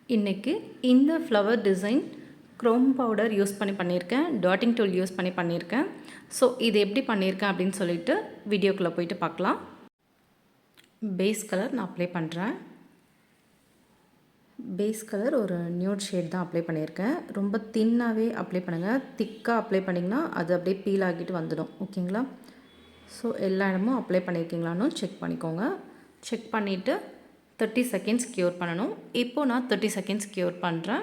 இன்றைக்கி இந்த flower design Chrome powder use பண்ணி பண்ணியிருக்கேன், டாட்டிங் டூல் யூஸ் பண்ணி பண்ணியிருக்கேன். ஸோ இது எப்படி பண்ணியிருக்கேன் அப்படின்னு சொல்லிட்டு வீடியோக்குள்ளே போயிட்டு பார்க்கலாம். பேஸ் கலர் நான் அப்ளை பண்ணுறேன். பேஸ் கலர் ஒரு நியூட் ஷேட் தான் அப்ளை பண்ணியிருக்கேன். ரொம்ப தின்னாகவே அப்ளை பண்ணுங்கள். திக்காக அப்ளை பண்ணிங்கன்னா அது அப்படியே பீல் ஆகிட்டு வந்துடும். ஓகேங்களா? ஸோ எல்லா இடமும் அப்ளை பண்ணியிருக்கீங்களான்னு செக் பண்ணிக்கோங்க. செக் பண்ணிவிட்டு 30 செகண்ட்ஸ் க்யூர் பண்ணணும். இப்போது நான் 30 செகண்ட்ஸ் க்யூர் பண்ணுறேன்.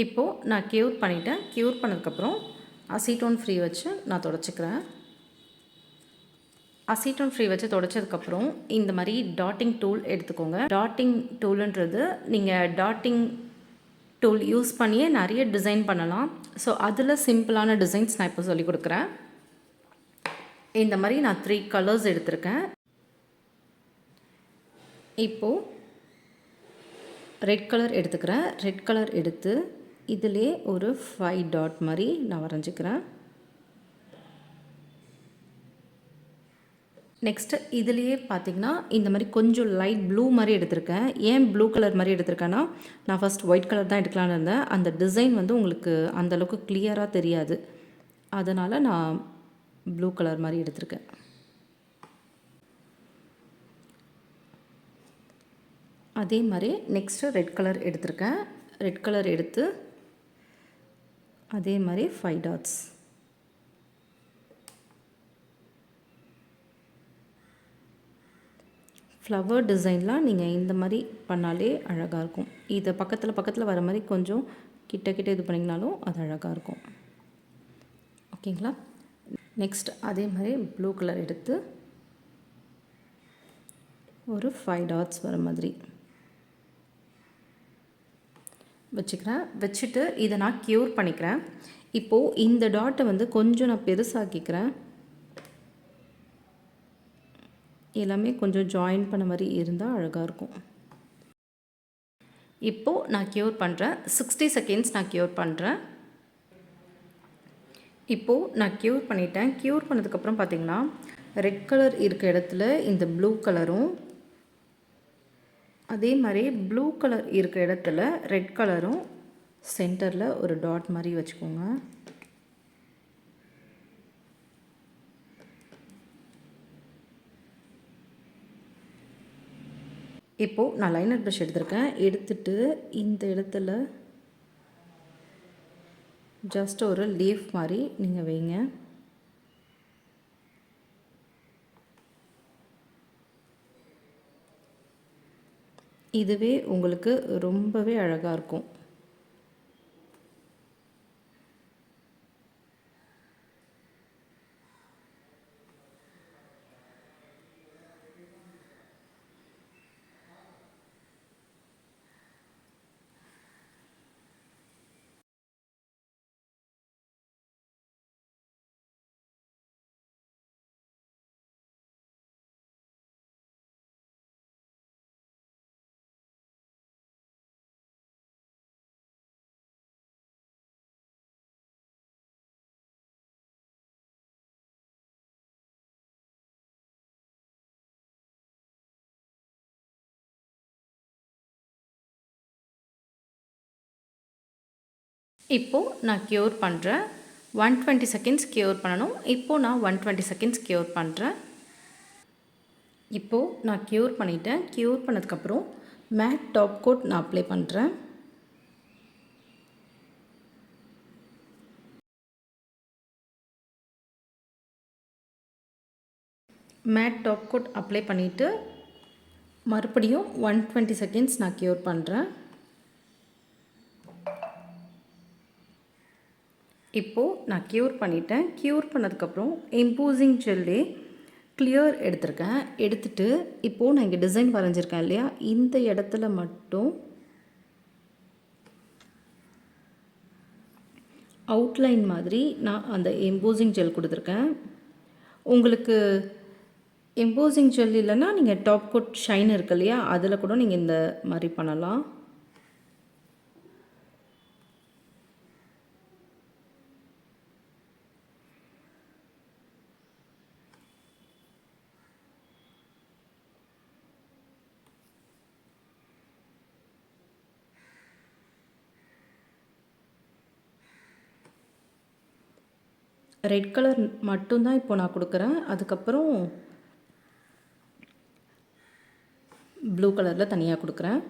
இப்போது நான் க்யூர் பண்ணிவிட்டேன். க்யூர் பண்ணதுக்கப்புறம் அசிட்டோன் ஃப்ரீ வச்சு நான் தொடச்சிக்கிறேன். அசிட்டோன் ஃப்ரீ வச்சு தொடச்சதுக்கப்புறம் இந்த மாதிரி டாட்டிங் டூல் எடுத்துக்கோங்க. டாட்டிங் டூலுன்றது நீங்கள் டாட்டிங் டூல் யூஸ் பண்ணியே நிறைய டிசைன் பண்ணலாம். ஸோ அதில் சிம்பிளான டிசைன்ஸ் நான் இப்போ சொல்லிக் கொடுக்குறேன். இந்த மாதிரி நான் 3 கலர்ஸ் எடுத்திருக்கேன். இப்போது ரெட் கலர் எடுத்துக்கிறேன். ரெட் கலர் எடுத்து இதிலே ஒரு 5 டாட் மாதிரி நான் வரைஞ்சிக்கிறேன். நெக்ஸ்ட்டு இதுலேயே பார்த்திங்கன்னா இந்த மாதிரி கொஞ்சம் லைட் ப்ளூ மாதிரி எடுத்திருக்கேன். ஏன் ப்ளூ கலர் மாதிரி எடுத்திருக்கேன்னா, நான் ஃபஸ்ட் ஒயிட் கலர் தான் எடுக்கலான்னு இருந்தேன். அந்த டிசைன் வந்து உங்களுக்கு அந்தளவுக்கு கிளியராக தெரியாது, அதனால் நான் ப்ளூ கலர் மாதிரி எடுத்திருக்கேன். அதே மாதிரி நெக்ஸ்ட்டு ரெட் கலர் எடுத்திருக்கேன். ரெட் கலர் எடுத்து அதே மாதிரி 5 டாட்ஸ். ஃப்ளவர் டிசைன்லாம் நீங்கள் இந்த மாதிரி பண்ணாலே அழகாக இருக்கும். இதை பக்கத்தில் வர மாதிரி கொஞ்சம் கிட்ட இது பண்ணிங்கனாலும் அது அழகாக இருக்கும். ஓகேங்களா? நெக்ஸ்ட் அதே மாதிரி ப்ளூ கலர் எடுத்து ஒரு 5 டாட்ஸ் வர மாதிரி வச்சுக்கிறேன். வச்சுட்டு இதை நான் க்யூர் பண்ணிக்கிறேன். இப்போது இந்த டாட்டை வந்து கொஞ்சம் நான் பெருசாக்கிக்கிறேன். எல்லாமே கொஞ்சம் ஜாயின் பண்ண மாதிரி இருந்தால் அழகாக இருக்கும். இப்போது நான் க்யூர் பண்ணுறேன். 60 செகண்ட்ஸ் நான் க்யூர் பண்ணுறேன். இப்போது நான் க்யூர் பண்ணிட்டேன். க்யூர் பண்ணதுக்கப்புறம் பார்த்திங்கன்னா ரெட் கலர் இருக்க இடத்துல இந்த ப்ளூ கலரும், அதே மாதிரி ப்ளூ கலர் இருக்க இடத்துல ரெட் கலரும் சென்டரில் ஒரு டாட் மாதிரி வச்சுக்கோங்க. இப்போது நான் லைனர் ப்ரஷ் எடுத்திருக்கேன். எடுத்துட்டு இந்த இடத்துல ஜஸ்ட் ஒரு லீஃப் மாதிரி நீங்கள் வைங்க. இதுவே உங்களுக்கு ரொம்பவே அழகாக இருக்கும். இப்போது நான் க்யூர் பண்ணுறேன். 120 செகண்ட்ஸ் க்யூர் பண்ணணும். இப்போது நான் 120 செகண்ட்ஸ் க்யூர் பண்ணுறேன். இப்போது நான் க்யூர் பண்ணிட்டேன். க்யூர் பண்ணதுக்கப்புறம் மேட் டாப் கோட் நான் அப்ளை பண்ணுறேன். மேட் டாப் கோட் அப்ளை பண்ணிவிட்டு மறுபடியும் 120 செகண்ட்ஸ் நான் க்யூர் பண்ணுறேன். இப்போது நான் க்யூர் பண்ணிட்டேன். க்யூர் பண்ணதுக்கப்புறம் இம்போசிங் ஜெல்லே கிளியர் எடுத்திருக்கேன். எடுத்துகிட்டு இப்போது நான் இங்கே டிசைன் வரைஞ்சிருக்கேன் இல்லையா, இந்த இடத்துல மட்டும் அவுட்லைன் மாதிரி நான் அந்த எம்போசிங் ஜெல் கொடுத்துருக்கேன். உங்களுக்கு எம்போசிங் ஜெல் இல்லைன்னா நீங்கள் டாப் கோட் ஷைன் இருக்கு இல்லையா, அதில் கூட நீங்கள் இந்த மாதிரி பண்ணலாம். ரெட் கலர் மட்டும்தான் இப்போ நான் கொடுக்குறேன். அதுக்கப்புறம் ப்ளூ கலரில் தனியாக கொடுக்குறேன்.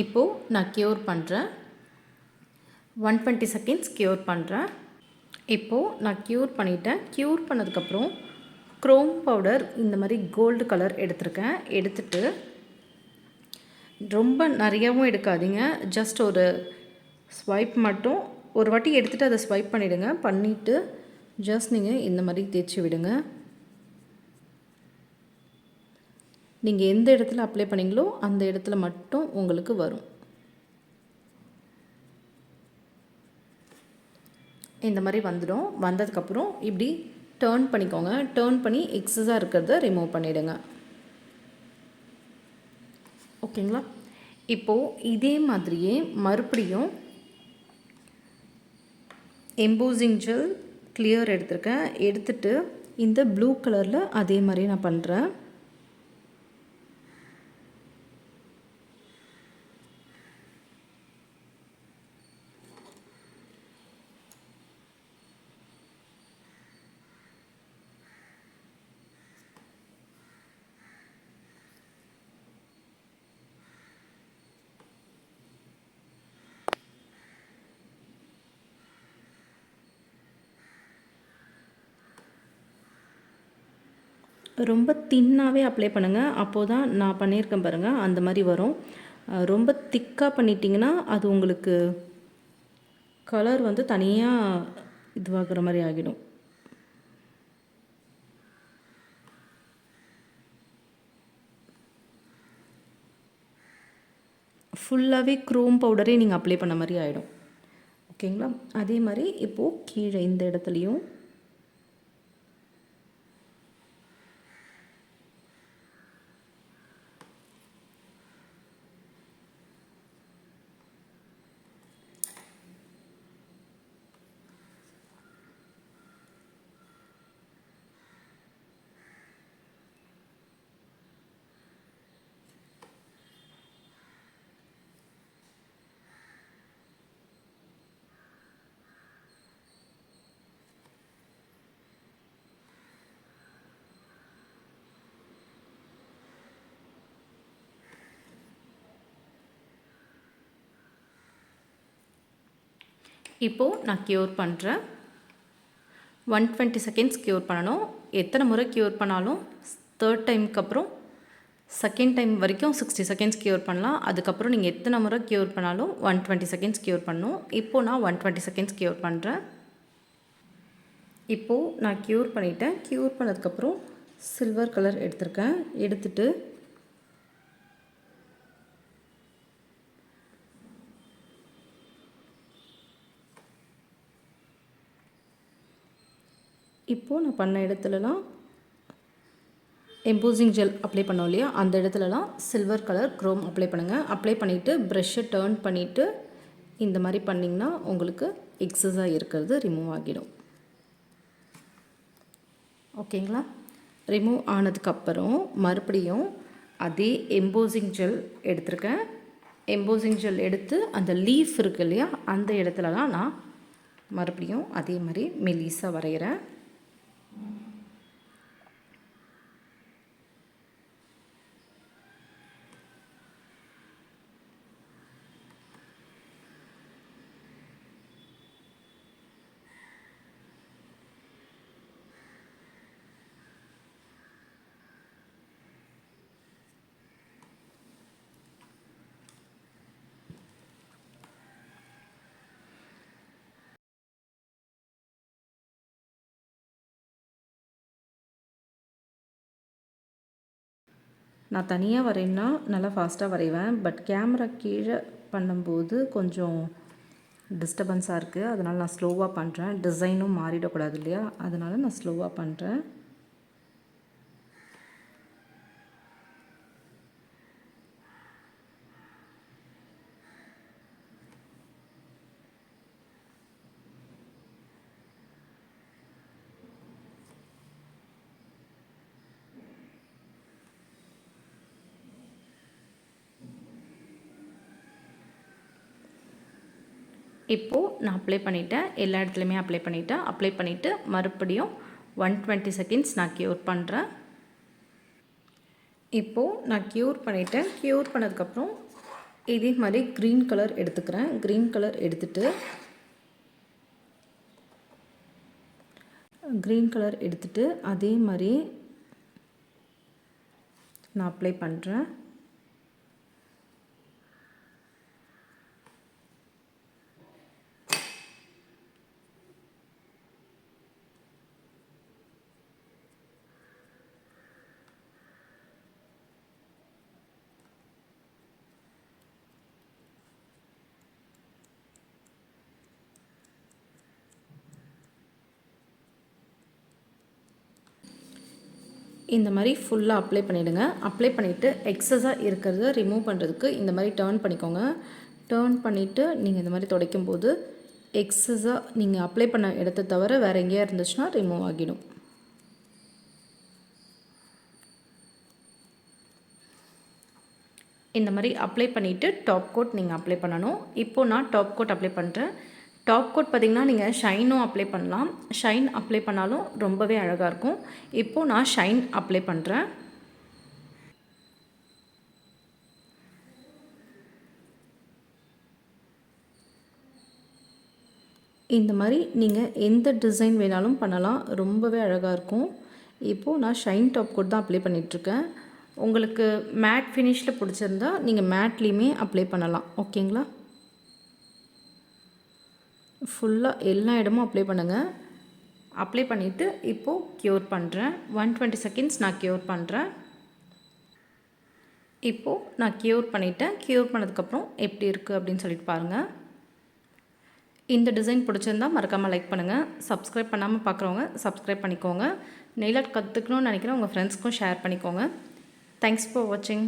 இப்போது நான் க்யூர் பண்ணுறேன். 120 செகண்ட்ஸ் க்யூர் பண்ணுறேன். இப்போது நான் க்யூர் பண்ணிட்டேன். க்யூர் பண்ணதுக்கப்புறம் க்ரோம் பவுடர் இந்த மாதிரி கோல்டு கலர் எடுத்திருக்கேன். எடுத்துட்டு ரொம்ப நிறையாவும் எடுக்காதீங்க. ஜஸ்ட் ஒரு ஸ்வைப் மட்டும் ஒரு வாட்டி எடுத்துகிட்டு அதை ஸ்வைப் பண்ணிவிடுங்க. பண்ணிவிட்டு ஜஸ்ட் நீங்கள் இந்த மாதிரி தேய்ச்சி விடுங்க. நீங்கள் எந்த இடத்துல அப்ளை பண்ணிங்களோ அந்த இடத்துல மட்டும் உங்களுக்கு வரும். இந்த மாதிரி வந்துடும். வந்ததுக்கப்புறம் இப்படி டர்ன் பண்ணிக்கோங்க. டர்ன் பண்ணி எக்ஸஸாக இருக்கிறத ரிமூவ் பண்ணிவிடுங்க. ஓகேங்களா? இப்போது இதே மாதிரியே மறுபடியும் எம்போசிங் ஜெல் கிளியர் எடுத்திருக்கேன். எடுத்துட்டு இந்த ப்ளூ கலரில் அதே மாதிரி நான் பண்ணுறேன். ரொம்ப தின்னாகவே அப்ளை பண்ணுங்கள். அப்போது தான் நான் பண்ணியிருக்கேன் பாருங்கள், அந்த மாதிரி வரும். ரொம்ப திக்காக பண்ணிட்டீங்கன்னா அது உங்களுக்கு கலர் வந்து தனியாக இதுவாகிற மாதிரி ஆகிடும். ஃபுல்லாகவே க்ரோம் பவுடரே நீங்கள் அப்ளை பண்ண மாதிரி ஆகிடும். ஓகேங்களா? அதே மாதிரி இப்போது கீழே இந்த இடத்துலையும் இப்போது நான் க்யூர் பண்ணுறேன். 120 செகண்ட்ஸ் க்யூர் பண்ணணும். எத்தனை முறை க்யூர் பண்ணாலும் தேர்ட் டைமுக்கு அப்புறம் செகண்ட் டைம் வரைக்கும் 60 செகண்ட்ஸ் க்யூர் பண்ணலாம். அதுக்கப்புறம் நீங்கள் எத்தனை முறை க்யூர் பண்ணாலும் 120 செகண்ட்ஸ் க்யூர் பண்ணணும். இப்போது நான் 120 செகண்ட்ஸ் க்யூர் பண்ணுறேன். இப்போது நான் க்யூர் பண்ணிட்டேன். க்யூர் பண்ணதுக்கப்புறம் சில்வர் கலர் எடுத்திருக்கேன். எடுத்துட்டு இப்போது நான் பண்ண இடத்துலலாம் எம்போசிங் ஜெல் அப்ளை பண்ணோம் இல்லையா, அந்த இடத்துலலாம் சில்வர் கலர் க்ரோம் அப்ளை பண்ணுங்கள். அப்ளை பண்ணிவிட்டு ப்ரெஷ்ஷை டர்ன் பண்ணிவிட்டு இந்த மாதிரி பண்ணிங்கன்னா உங்களுக்கு எக்ஸஸாக இருக்கிறது ரிமூவ் ஆகிடும். ஓகேங்களா? ரிமூவ் ஆனதுக்கப்புறம் மறுபடியும் அதே எம்போசிங் ஜெல் எடுத்திருக்கேன். எம்போசிங் ஜெல் எடுத்து அந்த லீஃப் இருக்குது இல்லையா, அந்த இடத்துலலாம் நான் மறுபடியும் அதே மாதிரி மெலிசாக வரைகிறேன். நான் தனியாக வரையினா நல்லா ஃபாஸ்ட்டாக வரைவேன். பட் கேமரா கீழே பண்ணும்போது கொஞ்சம் டிஸ்டர்பன்ஸாக இருக்குது. அதனால் நான் ஸ்லோவாக பண்ணுறேன். டிசைனும் மாறிடக்கூடாது இல்லையா, அதனால் நான் ஸ்லோவாக பண்ணுறேன். இப்போது நான் அப்ளை பண்ணிட்டேன். எல்லா இடத்துலையுமே அப்ளை பண்ணிட்டேன். அப்ளை பண்ணிவிட்டு மறுபடியும் 120 செகண்ட்ஸ் நான் க்யூர் பண்ணுறேன். இப்போது நான் க்யூர் பண்ணிட்டேன். க்யூர் பண்ணதுக்கப்புறம் இதே மாதிரி க்ரீன் கலர் எடுத்துக்கிறேன். க்ரீன் கலர் எடுத்துகிட்டு அதே மாதிரி நான் அப்ளை பண்ணுறேன். இந்த மாதிரி ஃபுல்லாக அப்ளை பண்ணிவிடுங்க. அப்ளை பண்ணிவிட்டு எக்ஸஸாக இருக்கிறத ரிமூவ் பண்ணுறதுக்கு இந்த மாதிரி டர்ன் பண்ணிக்கோங்க. டர்ன் பண்ணிவிட்டு நீங்கள் இந்த மாதிரி துடைக்கும்போது எக்ஸஸாக நீங்கள் அப்ளை பண்ண இடத்த தவிர வேறு எங்கேயா இருந்துச்சுன்னா ரிமூவ் ஆகிடும். இந்த மாதிரி அப்ளை பண்ணிவிட்டு டாப் கோட் நீங்கள் அப்ளை பண்ணணும். இப்போது நான் டாப் கோட் அப்ளை பண்ணுறேன். டாப் கோட் பார்த்திங்கன்னா நீங்கள் ஷைனும் அப்ளை பண்ணலாம். ஷைன் அப்ளை பண்ணாலும் ரொம்பவே அழகாக இருக்கும். இப்போது நான் ஷைன் அப்ளை பண்ணுறேன். இந்த மாதிரி நீங்கள் எந்த டிசைன் வேணாலும் பண்ணலாம். ரொம்பவே அழகாக இருக்கும். இப்போது நான் ஷைன் டாப் கோட் தான் அப்ளை பண்ணிகிட்ருக்கேன். உங்களுக்கு மேட் ஃபினிஷில் பிடிச்சிருந்தா நீங்கள் மேட்லேயுமே அப்ளை பண்ணலாம். ஓகேங்களா? ஃபுல்லாக எல்லா இடமும் அப்ளை பண்ணுங்கள். அப்ளை பண்ணிவிட்டு இப்போது க்யூர் பண்ணுறேன். 120 செகண்ட்ஸ் நான் க்யூர் பண்ணுறேன். இப்போது நான் க்யூர் பண்ணிவிட்டேன். க்யூர் பண்ணதுக்கப்புறம் எப்படி இருக்குது அப்படின்னு சொல்லிட்டு பாருங்கள். இந்த டிசைன் பிடிச்சிருந்தா மறக்காமல் லைக் பண்ணுங்கள். சப்ஸ்கிரைப் பண்ணாமல் பார்க்குறவங்க சப்ஸ்கிரைப் பண்ணிக்கோங்க. நெயில் ஆர்ட் கற்றுக்கணும்னு நினைக்கிறேன் உங்கள் ஃப்ரெண்ட்ஸ்க்கும் ஷேர் பண்ணிக்கோங்க. தேங்க்ஸ் ஃபார் வாட்சிங்.